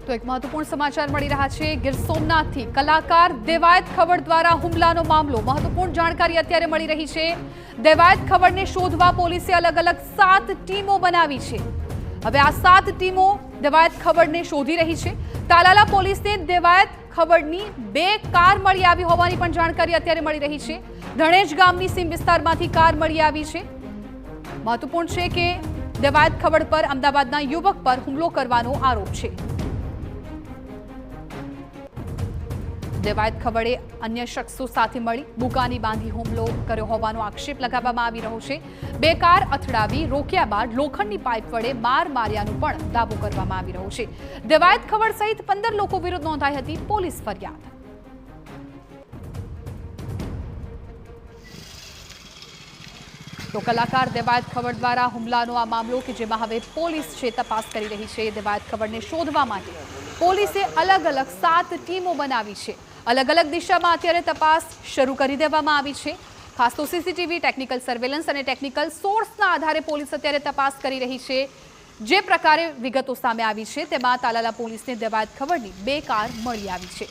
તો એક મહત્વપૂર્ણ સમાચાર મળી રહ્યા છે ગીર સોમનાથથી કલાકાર દેવાયત ખવડ દ્વારા હુમલાનો મામલો મહત્વપૂર્ણ જાણકારી અત્યારે મળી રહી છે દેવાયત ખવડને શોધવા પોલીસે અલગ અલગ 7 ટીમો બનાવી છે હવે આ 7 ટીમો દેવાયત ખવડને શોધી રહી છે તાલાલા પોલીસને દેવાયત ખવડની 2 કાર મળી આવી હોવાની પણ જાણકારી અત્યારે મળી રહી છે ધણેજ ગામની સીમ વિસ્તારમાંથી કાર મળી આવી છે મહત્વપૂર્ણ છે કે દેવાયત ખવડ પર અમદાવાદના યુવક પર હુમલો કરવાનો આરોપ છે દેવાયત ખવડે અન્ય શખ્સો સાથે મળી બુકાની બાંધી હુમલો કર્યો હોવાનો આક્ષેપ લગાવવામાં આવી રહ્યો છે 2 કાર અથડાવી રોક્યા બાદ લોખંડની પાઇપ વડે માર માર્યાનો પણ દાવો કરવામાં આવી રહ્યો છે દેવાયત ખવડ સહિત 15 લોકો વિરુદ્ધ નોંધાઈ હતી પોલીસ ફરિયાદ તો કલાકાર દેવાયત ખવડ દ્વારા હુમલાનો આ મામલો કે જેમાં હવે પોલીસ છે તપાસ કરી રહી છે દેવાયત ખવડને શોધવા માટે પોલીસે અલગ અલગ 7 ટીમો બનાવી છે અલગ અલગ દિશામાં અત્યારે તપાસ શરૂ કરી દેવામાં આવી છે ખાસ તો સીસીટીવી ટેકનિકલ સર્વેલન્સ અને ટેકનિકલ સોર્સના આધારે પોલીસ અત્યારે તપાસ કરી રહી છે જે પ્રકારે વિગતો સામે આવી છે તેમાં તાલાલા પોલીસને દેવાયત ખવડની 2 કાર મળી આવી છે